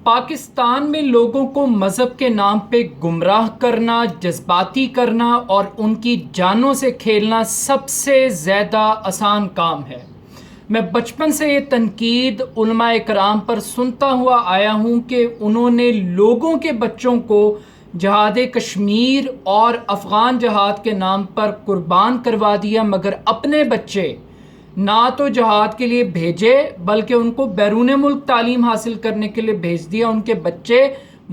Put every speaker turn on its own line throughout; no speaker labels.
پاکستان میں لوگوں کو مذہب کے نام پہ گمراہ کرنا، جذباتی کرنا اور ان کی جانوں سے کھیلنا سب سے زیادہ آسان کام ہے۔ میں بچپن سے یہ تنقید علماء کرام پر سنتا ہوا آیا ہوں کہ انہوں نے لوگوں کے بچوں کو جہاد کشمیر اور افغان جہاد کے نام پر قربان کروا دیا، مگر اپنے بچے نہ تو جہاد کے لیے بھیجے بلکہ ان کو بیرون ملک تعلیم حاصل کرنے کے لیے بھیج دیا۔ ان کے بچے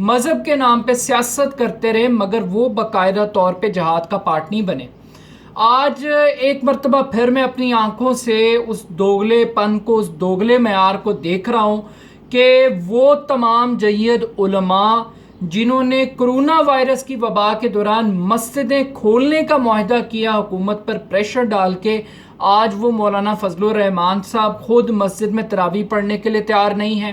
مذہب کے نام پہ سیاست کرتے رہے مگر وہ باقاعدہ طور پہ جہاد کا پارٹ نہیں بنے۔ آج ایک مرتبہ پھر میں اپنی آنکھوں سے اس دوگلے پن کو، اس دوگلے معیار کو دیکھ رہا ہوں کہ وہ تمام جید علماء جنہوں نے کرونا وائرس کی وبا کے دوران مسجدیں کھولنے کا معاہدہ کیا حکومت پر پریشر ڈال کے، آج وہ مولانا فضل الرحمان صاحب خود مسجد میں تراویح پڑھنے کے لیے تیار نہیں ہیں،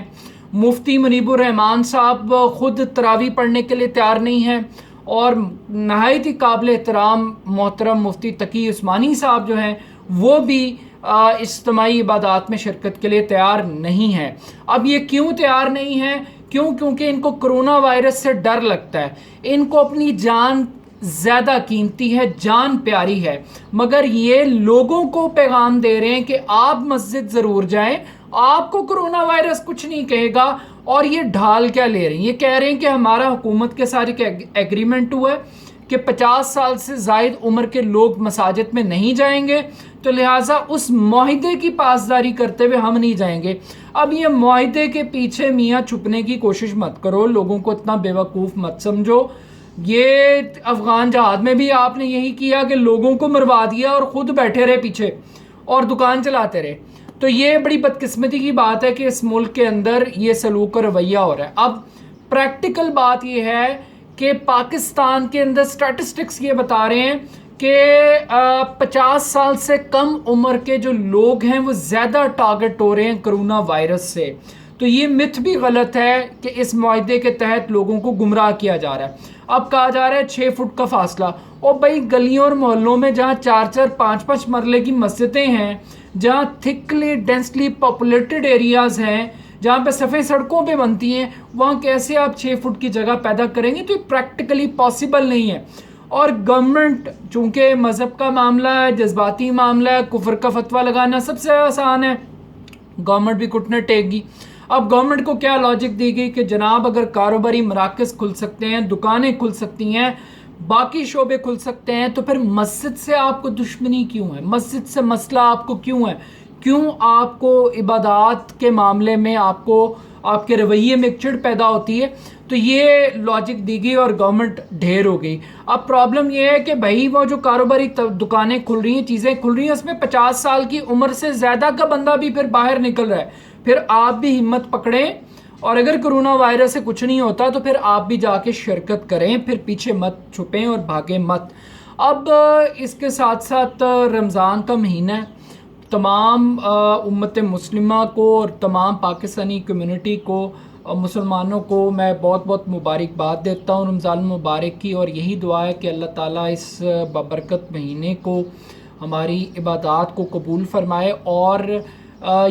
مفتی منیب الرحمان صاحب خود تراویح پڑھنے کے لیے تیار نہیں ہیں، اور نہایت ہی قابل احترام محترم مفتی تقی عثمانی صاحب جو ہیں وہ بھی اجتماعی عبادات میں شرکت کے لیے تیار نہیں ہیں۔ اب یہ کیوں تیار نہیں ہیں؟ کیونکہ ان کو کرونا وائرس سے ڈر لگتا ہے، ان کو اپنی جان زیادہ قیمتی ہے، جان پیاری ہے، مگر یہ لوگوں کو پیغام دے رہے ہیں کہ آپ مسجد ضرور جائیں، آپ کو کرونا وائرس کچھ نہیں کہے گا، اور یہ ڈھال کیا لے رہے ہیں؟ یہ کہہ رہے ہیں کہ ہمارا حکومت کے ساتھ ایک ایگریمنٹ ہوا ہے کہ 50 سال سے زائد عمر کے لوگ مساجد میں نہیں جائیں گے، تو لہٰذا اس معاہدے کی پاسداری کرتے ہوئے ہم نہیں جائیں گے۔ اب یہ معاہدے کے پیچھے میاں چھپنے کی کوشش مت کرو، لوگوں کو اتنا بیوقوف مت سمجھو۔ یہ افغان جہاد میں بھی آپ نے یہی کیا کہ لوگوں کو مروا دیا اور خود بیٹھے رہے پیچھے اور دکان چلاتے رہے۔ تو یہ بڑی بدقسمتی کی بات ہے کہ اس ملک کے اندر یہ سلوک و رویہ ہو رہا ہے۔ اب پریکٹیکل بات یہ ہے کہ پاکستان کے اندر سٹیٹسٹکس یہ بتا رہے ہیں کہ 50 سال سے کم عمر کے جو لوگ ہیں وہ زیادہ ٹارگٹ ہو رہے ہیں کرونا وائرس سے۔ تو یہ مت بھی غلط ہے کہ اس معاہدے کے تحت لوگوں کو گمراہ کیا جا رہا ہے۔ اب کہا جا رہا ہے 6 فٹ کا فاصلہ، اور بھائی گلیوں اور محلوں میں جہاں 4 5 مرلے کی مسجدیں ہیں، جہاں تھکلی ڈینسلی پاپولیٹڈ ایریاز ہیں، جہاں پہ صفیں سڑکوں پہ بنتی ہیں، وہاں کیسے آپ 6 فٹ کی جگہ پیدا کریں گے؟ تو یہ پریکٹیکلی پاسبل نہیں ہے۔ اور گورنمنٹ چونکہ مذہب کا معاملہ ہے، جذباتی معاملہ ہے، کفر کا فتویٰ لگانا سب سے آسان ہے، گورنمنٹ بھی گھٹنے ٹیک گی۔ اب گورنمنٹ کو کیا لاجک دی گئی کہ جناب اگر کاروباری مراکز کھل سکتے ہیں، دکانیں کھل سکتی ہیں، باقی شعبے کھل سکتے ہیں، تو پھر مسجد سے آپ کو دشمنی کیوں ہے؟ مسجد سے مسئلہ آپ کو کیوں ہے؟ کیوں آپ کو عبادات کے معاملے میں آپ کے رویے میں ایک چڑ پیدا ہوتی ہے؟ تو یہ لاجک دی گئی اور گورنمنٹ ڈھیر ہو گئی۔ اب پرابلم یہ ہے کہ بھائی وہ جو کاروباری دکانیں کھل رہی ہیں، چیزیں کھل رہی ہیں، اس میں 50 سال کی عمر سے زیادہ کا بندہ بھی پھر باہر نکل رہا ہے۔ پھر آپ بھی ہمت پکڑیں، اور اگر کرونا وائرس سے کچھ نہیں ہوتا تو پھر آپ بھی جا کے شرکت کریں، پھر پیچھے مت چھپیں اور بھاگیں مت۔ اب اس کے ساتھ ساتھ رمضان کا مہینہ ہے، تمام امت مسلمہ کو اور تمام پاکستانی کمیونٹی کو، مسلمانوں کو میں بہت بہت مبارکباد دیتا ہوں رمضان المبارک کی، اور یہی دعا ہے کہ اللہ تعالیٰ اس بابرکت مہینے کو، ہماری عبادات کو قبول فرمائے۔ اور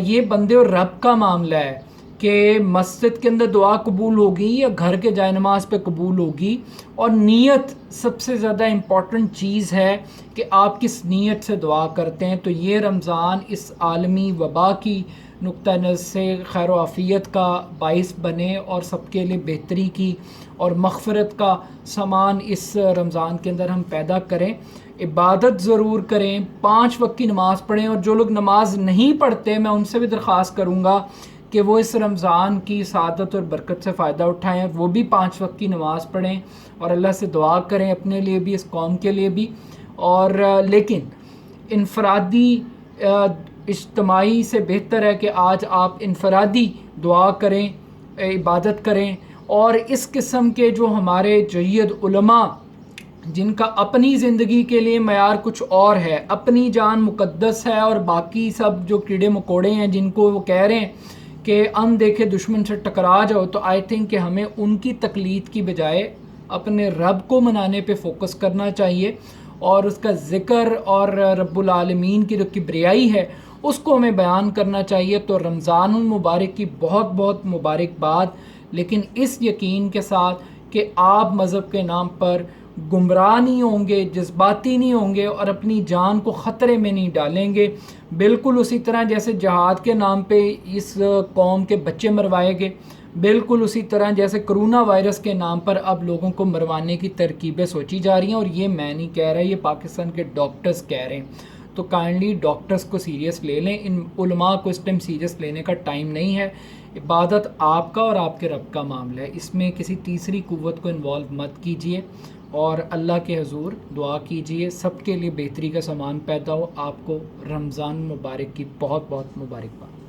یہ بندے اور رب کا معاملہ ہے کہ مسجد کے اندر دعا قبول ہوگی یا گھر کے جائے نماز پہ قبول ہوگی، اور نیت سب سے زیادہ امپورٹنٹ چیز ہے کہ آپ کس نیت سے دعا کرتے ہیں۔ تو یہ رمضان اس عالمی وبا کی نقطہ نظر سے خیر و عافیت کا باعث بنے اور سب کے لیے بہتری کی اور مغفرت کا سامان اس رمضان کے اندر ہم پیدا کریں۔ عبادت ضرور کریں، 5 وقت کی نماز پڑھیں، اور جو لوگ نماز نہیں پڑھتے میں ان سے بھی درخواست کروں گا کہ وہ اس رمضان کی سعادت اور برکت سے فائدہ اٹھائیں، وہ بھی 5 وقت کی نماز پڑھیں اور اللہ سے دعا کریں، اپنے لیے بھی، اس قوم کے لیے بھی۔ اور لیکن انفرادی اجتماعی سے بہتر ہے کہ آج آپ انفرادی دعا کریں، عبادت کریں، اور اس قسم کے جو ہمارے جید علماء جن کا اپنی زندگی کے لیے معیار کچھ اور ہے، اپنی جان مقدس ہے، اور باقی سب جو کیڑے مکوڑے ہیں جن کو وہ کہہ رہے ہیں کہ ان دیکھے دشمن سے ٹکرا جاؤ، تو آئی تھنک کہ ہمیں ان کی تقلید کی بجائے اپنے رب کو منانے پہ فوکس کرنا چاہیے، اور اس کا ذکر اور رب العالمین کی جو کبریائی ہے اس کو ہمیں بیان کرنا چاہیے. تو رمضان المبارک کی بہت بہت مبارکباد، لیکن اس یقین کے ساتھ کہ آپ مذہب کے نام پر گمراہ نہیں ہوں گے، جذباتی نہیں ہوں گے اور اپنی جان کو خطرے میں نہیں ڈالیں گے. بالکل اسی طرح جیسے جہاد کے نام پہ اس قوم کے بچے مروائے گئے، بالکل اسی طرح جیسے کرونا وائرس کے نام پر اب لوگوں کو مروانے کی ترکیبیں سوچی جا رہی ہیں. اور یہ میں نہیں کہہ رہا، یہ پاکستان کے ڈاکٹرز کہہ رہے ہیں. تو کائنڈلی ڈاکٹرز کو سیریس لے لیں، ان علماء کو اس ٹائم سیریس لینے کا ٹائم نہیں ہے. عبادت آپ کا اور آپ کے رب کا معاملہ ہے، اس میں کسی تیسری قوت کو انوالو مت کیجیے اور اللہ کے حضور دعا کیجیے سب کے لیے بہتری کا سامان پیدا ہو. آپ کو رمضان مبارک کی بہت بہت مبارکباد.